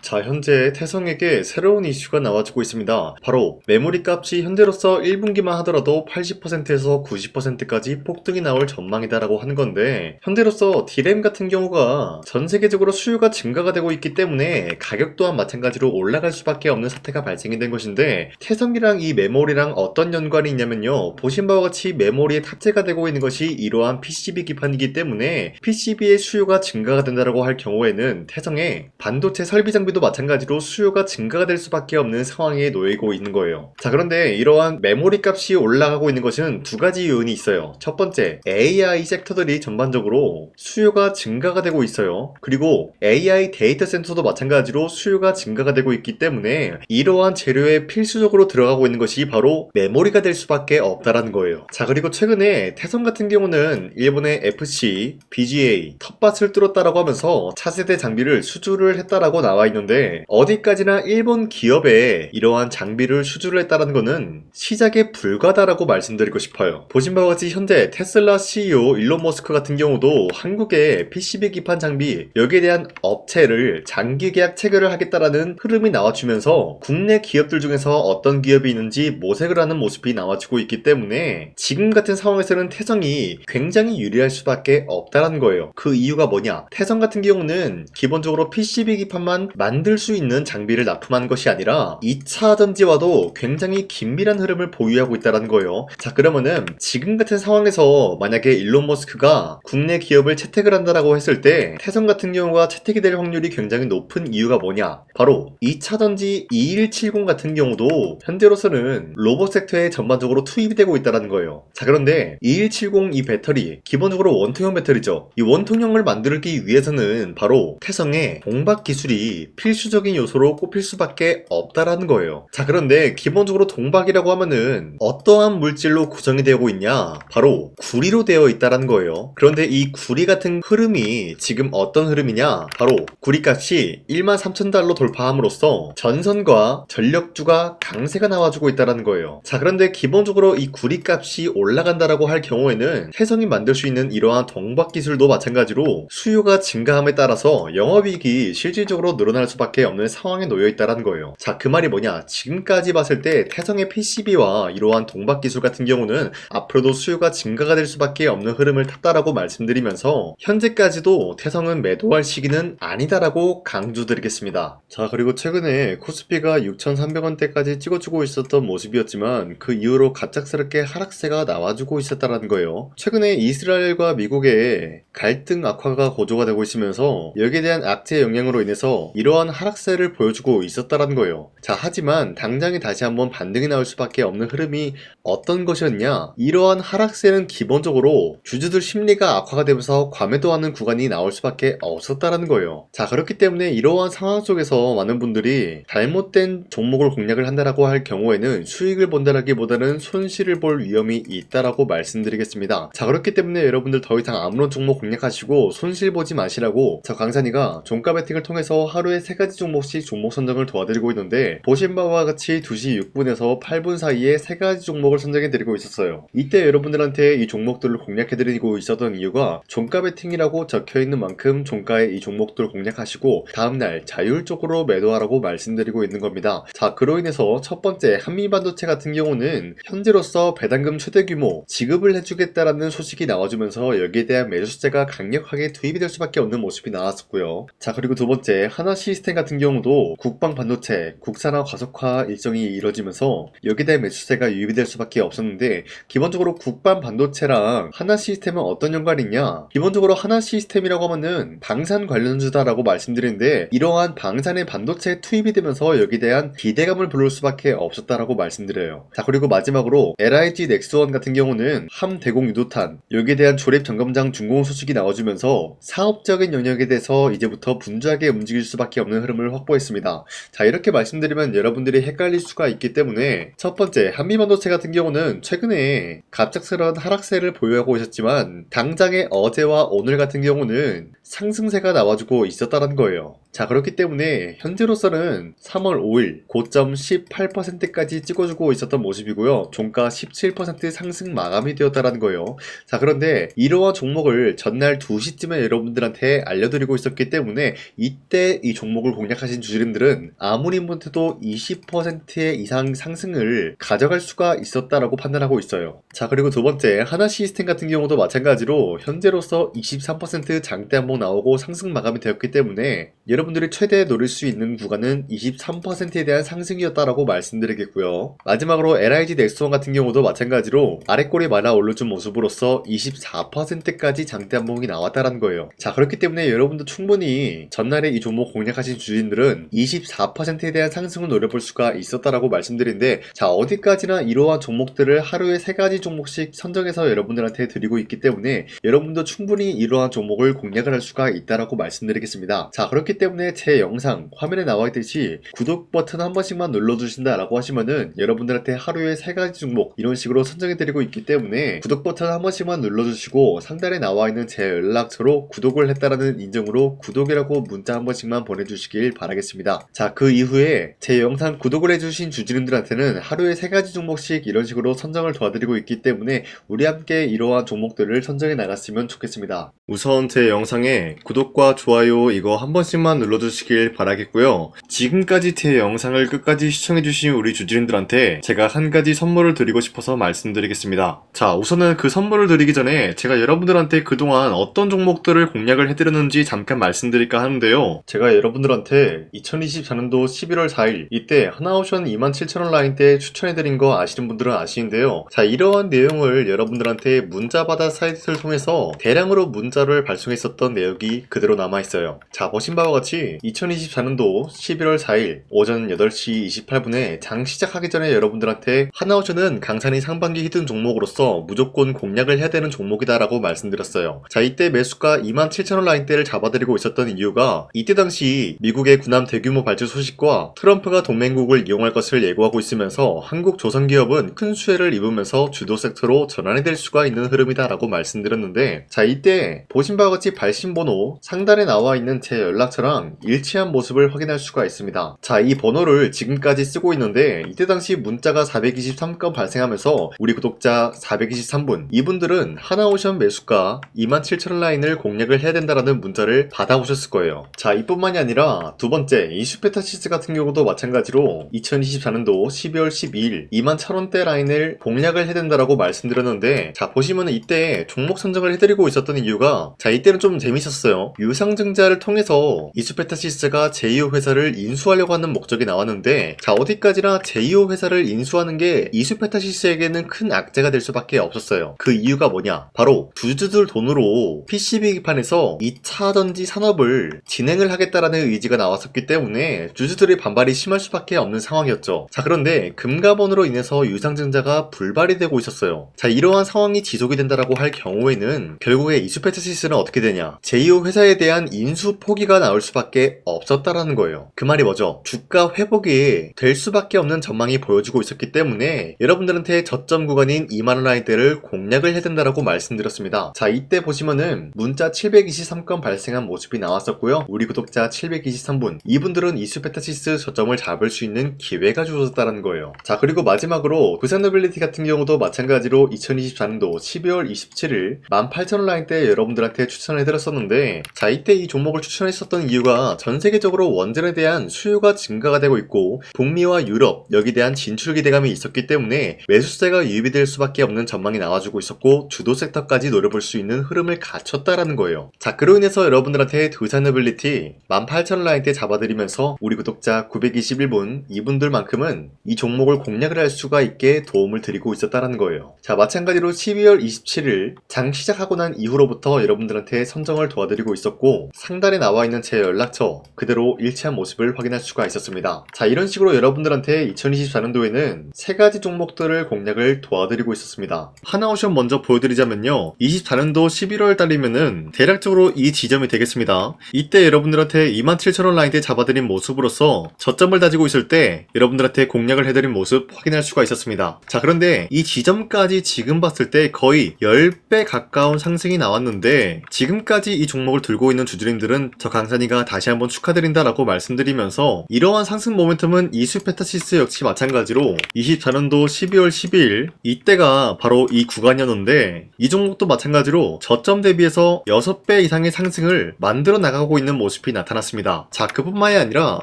자, 현재 태성에게 새로운 이슈가 나와주고 있습니다. 바로 메모리 값이 현재로서 1분기만 하더라도 80%에서 90%까지 폭등이 나올 전망이다라고 하는 건데, 현재로서 D램 같은 경우가 전 세계적으로 수요가 증가가 되고 있기 때문에 가격 또한 마찬가지로 올라갈 수밖에 없는 사태가 발생이 된 것인데, 태성이랑 이 메모리랑 어떤 연관이 있냐면요, 보신 바와 같이 메모리에 탑재가 되고 있는 것이 이러한 PCB 기판이기 때문에 PCB의 수요가 증가가 된다고 할 경우에는 태성의 반도체 설비 장비도 마찬가지로 수요가 증가가 될 수밖에 없는 상황에 놓이고 있는 거예요. 자, 그런데 이러한 메모리 값이 올라가고 있는 것은 두 가지 요인이 있어요. 첫 번째, AI 섹터들이 전반적으로 수요가 증가가 되고 있어요. 그리고 AI 데이터 센터도 마찬가지로 수요가 증가가 되고 있기 때문에 이러한 재료에 필수적으로 들어가고 있는 것이 바로 메모리가 될 수밖에 없다라는 거예요. 자, 그리고 최근에 태성 같은 경우는 일본의 FC, BGA, 텃밭을 뚫었다라고 하면서 차세대 장비를 수주를 했다라고 나와 있는데, 어디까지나 일본 기업에 이러한 장비를 수주를 했다는 것은 시작에 불과하다라고 말씀드리고 싶어요. 보신 바와 같이 현재 테슬라 CEO 일론 머스크 같은 경우도 한국의 PCB 기판 장비 여기에 대한 업체를 장기 계약 체결을 하겠다라는 흐름이 나와주면서 국내 기업들 중에서 어떤 기업이 있는지 모색을 하는 모습이 나와주고 있기 때문에 지금 같은 상황에서는 태성이 굉장히 유리할 수밖에 없다라는 거예요. 그 이유가 뭐냐? 태성 같은 경우는 기본적으로 PCB 기판만 만들 수 있는 장비를 납품하는 것이 아니라 2차 전지와도 굉장히 긴밀한 흐름을 보유하고 있다는 거예요. 자, 그러면은 지금 같은 상황에서 만약에 일론 머스크가 국내 기업을 채택을 한다라고 했을 때 태성 같은 경우가 채택이 될 확률이 굉장히 높은 이유가 뭐냐? 바로 2차 전지 2170 같은 경우도 현재로서는 로봇 섹터에 전반적으로 투입이 되고 있다는 거예요. 자, 그런데 2170 이 배터리 기본적으로 원통형 배터리죠. 이 원통형을 만들기 위해서는 바로 태성의 동박 기술이 필수적인 요소로 꼽힐 수밖에 없다라는 거예요. 자, 그런데 기본적으로 동박이라고 하면은 어떠한 물질로 구성이 되고 있냐? 바로 구리로 되어 있다라는 거예요. 그런데 이 구리 같은 흐름이 지금 어떤 흐름이냐? 바로 구리값이 13,000달러 돌파함으로써 전선과 전력주가 강세가 나와주고 있다라는 거예요. 자, 그런데 기본적으로 이 구리값이 올라간다라고 할 경우에는 태성이 만들 수 있는 이러한 동박 기술도 마찬가지로 수요가 증가함에 따라서 영업이익이 실질적으로 늘어날 수밖에 없는 상황에 놓여 있다는 거예요. 자, 그 말이 뭐냐? 지금까지 봤을 때 태성의 PCB와 이러한 동박 기술 같은 경우는 앞으로도 수요가 증가가 될 수밖에 없는 흐름을 탔다라고 말씀드리면서 현재까지도 태성은 매도할 시기는 아니다라고 강조드리겠습니다. 자, 그리고 최근에 코스피가 6,300원대까지 찍어주고 있었던 모습이었지만 그 이후로 갑작스럽게 하락세가 나와주고 있었다는 거예요. 최근에 이스라엘과 미국의 갈등 악화가 고조가 되고 있으면서 여기에 대한 악재 영향으로 인해서 이러한 하락세를 보여주고 있었다는 거예요. 자, 하지만 당장에 다시 한번 반등이 나올 수밖에 없는 흐름이 어떤 것이었냐? 이러한 하락세는 기본적으로 주주들 심리가 악화가 되면서 과매도하는 구간이 나올 수밖에 없었다는 거예요. 자, 그렇기 때문에 이러한 상황 속에서 많은 분들이 잘못된 종목을 공략을 한다라고 할 경우에는 수익을 본다라기보다는 손실을 볼 위험이 있다라고 말씀드리겠습니다. 자, 그렇기 때문에 여러분들 더 이상 아무런 종목 공략하시고 손실 보지 마시라고 저 강산이가 종가 베팅을 통해서 하루에 3가지 종목씩 종목 선정을 도와드리고 있는데, 보신 바와 같이 2시 6분에서 8분 사이에 3가지 종목을 선정해 드리고 있었어요. 이때 여러분들한테 이 종목들을 공략해 드리고 있었던 이유가 종가 베팅이라고 적혀 있는 만큼 종가에 이 종목들을 공략하시고 다음날 자율적으로 매도하라고 말씀드리고 있는 겁니다. 자, 그로 인해서 첫 번째 한미반도체 같은 경우는 현재로서 배당금 최대 규모 지급을 해주겠다라는 소식이 나와주면서 여기에 대한 매수세가 강력하게 투입이 될 수밖에 없는 모습이 나왔었고요. 자, 그리고 두 번째 하나 시스템 같은 경우도 국방 반도체 국산화 가속화 일정이 이뤄지면서 여기에 대한 매수세가 유입이 될 수밖에 없었는데, 기본적으로 국방 반도체랑 하나 시스템은 어떤 연관이 있냐? 기본적으로 하나 시스템이라고 하면은 방산 관련주다라고 말씀드리는데, 이러한 방산의 반도체에 투입이 되면서 여기에 대한 기대감을 불러올 수밖에 없었다라고 말씀드려요. 자, 그리고 마지막으로 LIG 넥스원 같은 경우는 함대공 유도탄 여기에 대한 조립 점검장 준공 소식이 나와주면서 사업적인 영역에 대해서 이제부터 분주하게 움직일 수밖에 없는 흐름을 확보했습니다. 자, 이렇게 말씀드리면 여러분들이 헷갈릴 수가 있기 때문에 첫 번째 한미반도체 같은 경우는 최근에 갑작스러운 하락세를 보유하고 있었지만 당장의 어제와 오늘 같은 경우는 상승세가 나와주고 있었다는 거예요. 자, 그렇기 때문에 현재로서는 3월 5일 고점 18%까지 찍어주고 있었던 모습이고요. 종가 17% 상승 마감이 되었다라는 거예요. 자, 그런데 이러한 종목을 전날 2시쯤에 여러분들한테 알려드리고 있었기 때문에 이때 이 종목을 공략하신 주주님들은 아무리 못해도 20% 이상 상승을 가져갈 수가 있었다라고 판단하고 있어요. 자, 그리고 두 번째 하나 시스템 같은 경우도 마찬가지로 현재로서 23% 장대 한번 나오고 상승 마감이 되었기 때문에 여러분들이 최대 노릴 수 있는 구간은 23%에 대한 상승이었다라고 말씀드리겠고요. 마지막으로 LIG 넥스원 같은 경우도 마찬가지로 아래꼬리 많아 올려준 모습으로서 24%까지 장대 한봉이 나왔다라는 거예요. 자, 그렇기 때문에 여러분도 충분히 전날에 이 종목 공략하신 주인들은 24%에 대한 상승을 노려볼 수가 있었다라고 말씀드린데, 자, 어디까지나 이러한 종목들을 하루에 3가지 종목씩 선정해서 여러분들한테 드리고 있기 때문에 여러분도 충분히 이러한 종목을 공략을 할 수가 있다라고 말씀드리겠습니다. 자, 그렇기 때문에 제 영상 화면에 나와 있듯이 구독 버튼 한 번씩만 눌러주신다라고 하시면은 여러분들한테 하루에 3가지 종목 이런 식으로 선정해드리고 있기 때문에 구독 버튼 한 번씩만 눌러주시고 상단에 나와 있는 제 연락처로 구독을 했다라는 인증으로 구독이라고 문자 한 번씩만 보내주시길 바라겠습니다. 자, 그 이후에 제 영상 구독을 해주신 주주님들한테는 하루에 3가지 종목씩 이런 식으로 선정을 도와드리고 있기 때문에 우리 함께 이러한 종목들을 선정해 나갔으면 좋겠습니다. 우선 제 영상에 구독과 좋아요 이거 한 번씩만 눌러주시길 바라겠고요. 지금까지 제 영상을 끝까지 시청해주신 우리 주주님들한테 제가 한 가지 선물을 드리고 싶어서 말씀드리겠습니다. 자, 우선은 그 선물을 드리기 전에 제가 여러분들한테 그동안 어떤 종목들을 공략을 해드렸는지 잠깐 말씀드릴까 하는데요. 제가 여러분들한테 2024년도 11월 4일 이때 하나오션 27,000원 라인대 추천해드린 거 아시는 분들은 아시는데요. 자, 이러한 내용을 여러분들한테 문자받아 사이트를 통해서 대량으로 문자를 발송했었던 내역이 그대로 남아있어요. 자, 보신 바와 같이 2024년도 11월 4일 오전 8시 28분에 장 시작하기 전에 여러분들한테 하나오션은 강산이 상반기 히든 종목으로서 무조건 공략을 해야 되는 종목이다 라고 말씀드렸어요. 자, 이때 매수가 27,000원 라인대를 잡아드리고 있었던 이유가 이때 당시 미국의 군함 대규모 발주 소식과 트럼프가 동맹국을 이용할 것을 예고하고 있으면서 한국 조선기업은 큰 수혜를 입으면서 주도 섹터로 전환이 될 수가 있는 흐름이다 라고 말씀드렸는데, 자, 이때 보신 바와 같이 발신번호 상단에 나와 있는 제 연락처랑 일치한 모습을 확인할 수가 있습니다. 자, 이 번호를 지금까지 쓰고 있는데 이때 당시 문자가 423건 발생하면서 우리 구독자 423분 이분들은 하나오션 매수가 27,000원 라인을 공략을 해야 된다라는 문자를 받아오셨을 거예요. 자, 이뿐만이 아니라 두 번째 이슈페타시스 같은 경우도 마찬가지로 2024년도 12월 12일 21,000원대 라인을 공략을 해야 된다라고 말씀드렸는데, 자, 보시면 이때 종목 선정을 해드리고 있었던 이유가, 자, 이때는 좀 재밌었어요. 유상증자를 통해서 이슈페타시스가 제2호 회사를 인수하려고 하는 목적이 나왔는데, 자, 어디까지나 제2호 회사를 인수하는 게 이슈페타시스에게는 큰 악재가 될 수밖에 없었어요. 그 이유가 뭐냐? 바로 주주들 돈으로 PCB기판에서 2차 전지 산업을 진행을 하겠다라는 의지가 나왔었기 때문에 주주들의 반발이 심할 수밖에 없는 상황이었죠. 자, 그런데 금가번으로 인해서 유상증자가 불발이 되고 있었어요. 자, 이러한 상황이 지속이 된다라고 할 경우에는 결국에 이슈페타시스는 어떻게 되냐? 제2호 회사에 대한 인수 포기가 나올 수밖에 없었다라는 거예요. 그 말이 뭐죠? 주가 회복이 될 수밖에 없는 전망이 보여지고 있었기 때문에 여러분들한테 저점 구간인 2만원 라인대를 공략을 해야 된다라고 말씀드렸습니다. 자, 이때 보시면은 문자 723건 발생한 모습이 나왔었고요. 우리 구독자 723분 이분들은 이슈페타시스 저점을 잡을 수 있는 기회가 주어졌다는 거예요. 자, 그리고 마지막으로 부산노빌리티 같은 경우도 마찬가지로 2024년도 12월 27일 18,000원 라인대 여러분들한테 추천해드렸었는데, 자, 이때 이 종목을 추천했었던 이유가 전 세계적으로 원전에 대한 수요가 증가가 되고 있고 북미와 유럽 여기에 대한 진출 기대감이 있었기 때문에 매수세가 유입이 될 수밖에 없는 전망이 나와주고 있었고 주도 섹터까지 노려볼 수 있는 흐름을 갖췄다라는 거예요. 자, 그로 인해서 여러분들한테 두산노빌리티 18,000원 라인대 잡아드리면서 우리 구독자 921분 이분들만큼은 이 종목을 공략을 할 수가 있게 도움을 드리고 있었다라는 거예요. 자, 마찬가지로 12월 27일 장 시작하고 난 이후로부터 여러분들한테 선정을 도와드리고 있었고 상단에 나와 있는 제 연락처 그대로 일치한 모습을 확인할 수가 있었습니다. 자, 이런 식으로 여러분들한테 2024년도에는 3가지 종목들을 공략을 도와드리고 있었습니다. 하나오션 먼저 보여드리자면요, 24년도 11월 달이면은 대략적으로 이 지점이 되겠습니다. 이때 여러분들한테 27,000원 라인대 잡아드린 모습으로서 저점을 다지고 있을 때 여러분들한테 공략을 해드린 모습 확인할 수가 있었습니다. 자, 그런데 이 지점까지 지금 봤을 때 거의 10배 가까운 상승이 나왔는데 지금까지 이 종목을 들고 있는 주주님들은 저 강산이가 다시 한번 축하드린다라고 말씀드리면서 이러한 상승 모멘텀은 이수페타시스 역시 마찬가지로 24년도 12월 12일 이때가 바로 이 구간이었는데 이 종목도 마찬가지로 저점 대비해서 6배 이상의 상승을 만들어 나가고 있는 모습이 나타났습니다. 자, 그뿐만이 아니라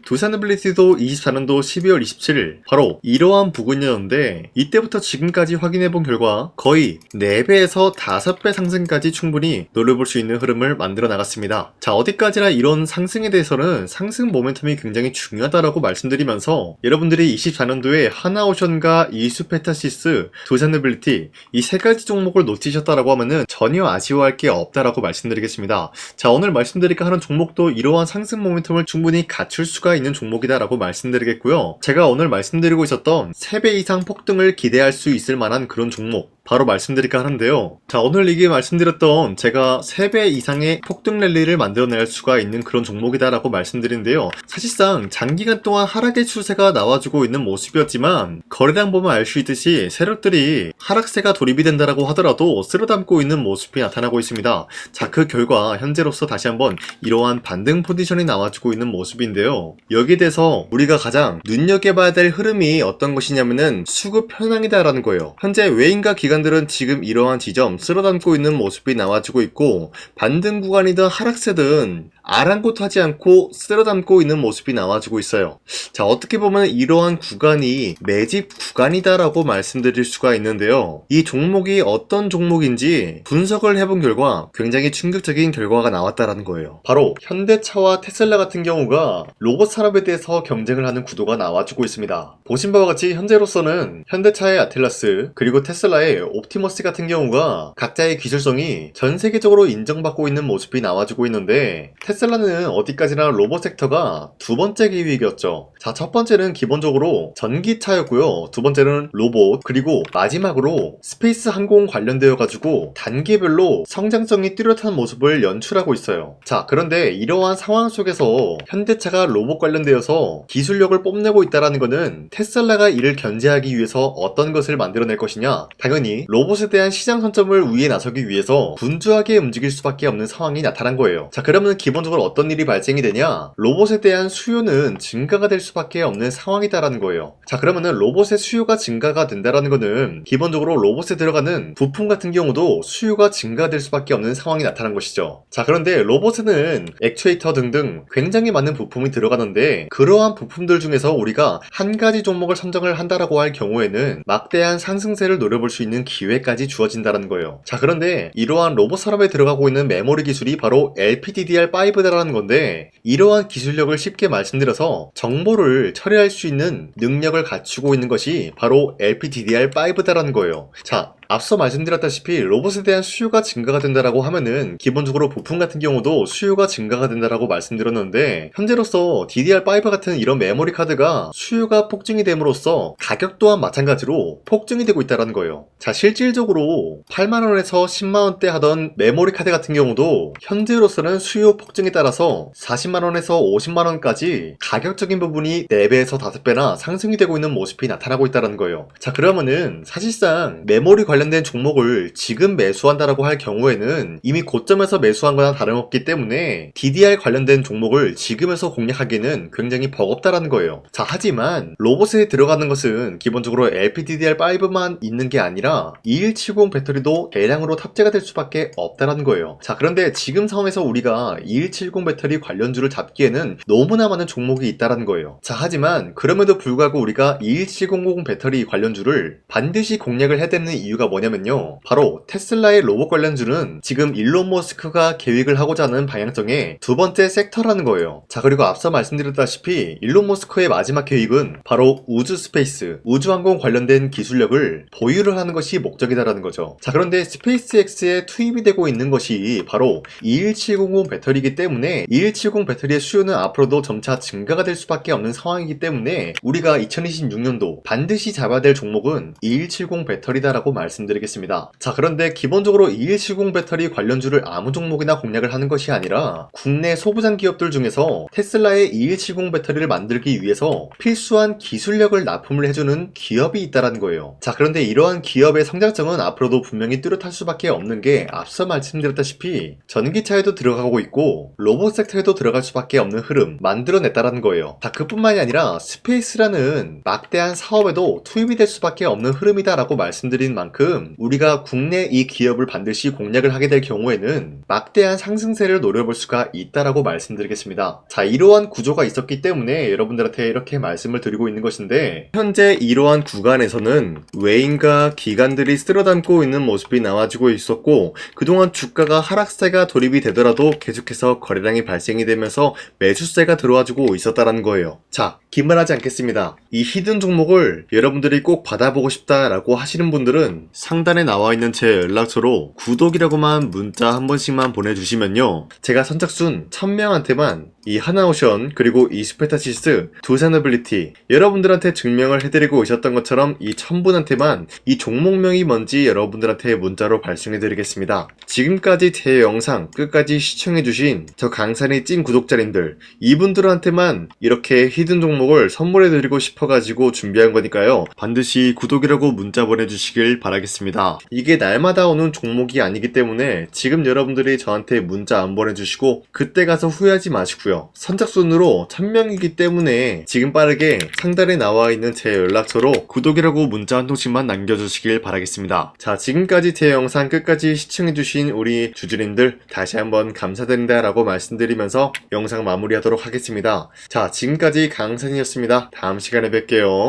두산빌리티도 24년도 12월 27일 바로 이러한 부근이었는데 이때부터 지금까지 확인해본 결과 거의 4배에서 5배 상승까지 충분히 노려볼 수 있는 흐름을 만들어 나갔습니다. 자, 어디까지나 이런 상승에 대해서는 상승 모멘텀이 굉장히 중요하다라고 말씀드리면서 여러분들이 24년도에 하나오션과 이수페타시스, 두산빌리티 이 3가지 종목을 놓치셨다라고 하면은 전혀 아쉬워할 게 없다라고 말씀드리겠습니다. 자, 오늘 말씀드릴까 하는 종목도 이러한 상승 모멘텀을 충분히 갖출 수가 있는 종목이다라고 말씀드리겠고요. 제가 오늘 말씀드리고 있었던 3배 이상 폭등을 기대할 수 있을 만한 그런 종목 바로 말씀드릴까 하는데요. 자, 오늘 이게 말씀드렸던 제가 3배 이상의 폭등 랠리를 만들어낼 수가 있는 그런 종목이다라고 말씀드리는데요. 사실상 장기간 동안 하락의 추세가 나와주고 있는 모습이었지만 거래량 보면 알 수 있듯이 세력들이 하락세가 돌입이 된다라고 하더라도 쓸어담고 있는 모습이 나타나고 있습니다. 자, 그 결과 현재로서 다시 한번 이러한 반등 포지션이 나와주고 있는 모습인데요. 여기에 대해서 우리가 가장 눈여겨봐야 될 흐름이 어떤 것이냐면은 수급 현황이다라는 거예요. 현재 외인과 기관들은 지금 이러한 지점 쓸어담고 있는 모습이 나와주고 있고 반등 구간이든 하락세든 아랑곳하지 않고 쓸어담고 있는 모습이 나와주고 있어요. 자, 어떻게 보면 이러한 구간이 매집 구간이다라고 말씀드릴 수가 있는데요. 이 종목이 어떤 종목인지 분석을 해본 결과 굉장히 충격적인 결과가 나왔다라는 거예요. 바로 현대차와 테슬라 같은 경우가 로봇 산업에 대해서 경쟁을 하는 구도가 나와주고 있습니다. 보신 바와 같이 현재로서는 현대차의 아틀라스 그리고 테슬라의 옵티머스 같은 경우가 각자의 기술성이 전 세계적으로 인정받고 있는 모습이 나와주고 있는데 테슬라는 어디까지나 로봇 섹터가 두 번째 기획이었죠. 자, 첫 번째는 기본적으로 전기차였고요. 두 번째는 로봇, 그리고 마지막으로 스페이스 항공 관련되어 가지고 단계별로 성장성이 뚜렷한 모습을 연출하고 있어요. 자, 그런데 이러한 상황 속에서 현대차가 로봇 관련되어서 기술력을 뽐내고 있다는 것은 테슬라가 이를 견제하기 위해서 어떤 것을 만들어낼 것이냐? 당연히 로봇에 대한 시장 선점을 위해 나서기 위해서 분주하게 움직일 수밖에 없는 상황이 나타난 거예요. 자, 그러면 기본적으로 어떤 일이 발생이 되냐? 로봇에 대한 수요는 증가가 될 수밖에 없는 상황이다라는 거예요. 자, 그러면은 로봇의 수요가 증가가 된다라는 거는 기본적으로 로봇에 들어가는 부품 같은 경우도 수요가 증가될 수밖에 없는 상황이 나타난 것이죠. 자, 그런데 로봇에는 액추에이터 등등 굉장히 많은 부품이 들어가는데 그러한 부품들 중에서 우리가 한 가지 종목을 선정을 한다라고 할 경우에는 막대한 상승세를 노려볼 수 있는 기회까지 주어진다는 거예요. 자, 그런데 이러한 로봇 산업에 들어가고 있는 메모리 기술이 바로 LPDDR5다라는 건데 이러한 기술력을 쉽게 말씀드려서 정보를 처리할 수 있는 능력을 갖추고 있는 것이 바로 LPDDR5다라는 거예요. 자, 앞서 말씀드렸다시피 로봇에 대한 수요가 증가가 된다라고 하면은 기본적으로 부품 같은 경우도 수요가 증가가 된다라고 말씀드렸는데 현재로서 DDR5 같은 이런 메모리 카드가 수요가 폭증이 됨으로써 가격 또한 마찬가지로 폭증이 되고 있다는 거예요. 자, 실질적으로 8만원에서 10만원대 하던 메모리 카드 같은 경우도 현재로서는 수요 폭증에 따라서 40만원에서 50만원까지 가격적인 부분이 4배에서 5배나 상승이 되고 있는 모습이 나타나고 있다는 거예요. 자, 그러면은 사실상 메모리 관련된 종목을 지금 매수한다라고 할 경우에는 이미 고점에서 매수한 거나 다름없기 때문에 DDR 관련된 종목을 지금에서 공략하기는 굉장히 버겁다라는 거예요. 자, 하지만 로봇에 들어가는 것은 기본적으로 LPDDR5만 있는 게 아니라 2170 배터리도 대량으로 탑재가 될 수밖에 없다라는 거예요. 자, 그런데 지금 상황에서 우리가 2170 배터리 관련주를 잡기에는 너무나 많은 종목이 있다라는 거예요. 자, 하지만 그럼에도 불구하고 우리가 21700 배터리 관련주를 반드시 공략을 해야 되는 이유가 뭐냐면요, 바로 테슬라의 로봇 관련주는 지금 일론 머스크가 계획을 하고자 하는 방향성의 두 번째 섹터라는 거예요. 자, 그리고 앞서 말씀드렸다시피 일론 머스크의 마지막 계획은 바로 우주 스페이스, 우주항공 관련된 기술력을 보유를 하는 것이 목적이다라는 거죠. 자, 그런데 스페이스X에 투입이 되고 있는 것이 바로 21700 배터리이기 때문에 21700 배터리의 수요는 앞으로도 점차 증가가 될 수밖에 없는 상황이기 때문에 우리가 2026년도 반드시 잡아야 될 종목은 2170 배터리다라고 말씀드립니다. 말씀드리겠습니다. 자, 그런데 기본적으로 2170 배터리 관련주를 아무 종목이나 공략을 하는 것이 아니라 국내 소부장 기업들 중에서 테슬라의 2170 배터리를 만들기 위해서 필수한 기술력을 납품을 해주는 기업이 있다는 거예요. 자, 그런데 이러한 기업의 성장성은 앞으로도 분명히 뚜렷할 수밖에 없는 게 앞서 말씀드렸다시피 전기차에도 들어가고 있고 로봇 섹터에도 들어갈 수밖에 없는 흐름 만들어냈다라는 거예요. 자, 그뿐만이 아니라 스페이스라는 막대한 사업에도 투입이 될 수밖에 없는 흐름이다라고 말씀드린 만큼 우리가 국내 이 기업을 반드시 공략을 하게 될 경우에는 막대한 상승세를 노려볼 수가 있다라고 말씀드리겠습니다. 자, 이러한 구조가 있었기 때문에 여러분들한테 이렇게 말씀을 드리고 있는 것인데, 현재 이러한 구간에서는 외인과 기관들이 쓸어담고 있는 모습이 나와지고 있었고, 그동안 주가가 하락세가 돌입이 되더라도 계속해서 거래량이 발생이 되면서 매수세가 들어와주고 있었다는 거예요. 자, 기만하지 않겠습니다. 이 히든 종목을 여러분들이 꼭 받아보고 싶다라고 하시는 분들은 상단에 나와 있는 제 연락처로 구독이라고만 문자 한 번씩만 보내주시면요, 제가 선착순 1000명한테만 이 하나오션 그리고 이 스페타시스 두산어빌리티 여러분들한테 증명을 해드리고 있었던 것처럼 이 1000분한테만 이 종목명이 뭔지 여러분들한테 문자로 발송해드리겠습니다. 지금까지 제 영상 끝까지 시청해주신 저 강산의 찐 구독자님들, 이분들한테만 이렇게 히든 종목을 선물해드리고 싶어가지고 준비한 거니까요, 반드시 구독이라고 문자 보내주시길 바라겠습니다. 이게 날마다 오는 종목이 아니기 때문에 지금 여러분들이 저한테 문자 안 보내주시고 그때 가서 후회하지 마시고요, 선착순으로 1000명이기 때문에 지금 빠르게 상단에 나와 있는 제 연락처로 구독이라고 문자 한 통씩만 남겨주시길 바라겠습니다. 자, 지금까지 제 영상 끝까지 시청해주신 우리 주주님들 다시 한번 감사드린다 라고 말씀드리면서 영상 마무리하도록 하겠습니다. 자, 지금까지 강산이었습니다. 다음 시간에 뵐게요.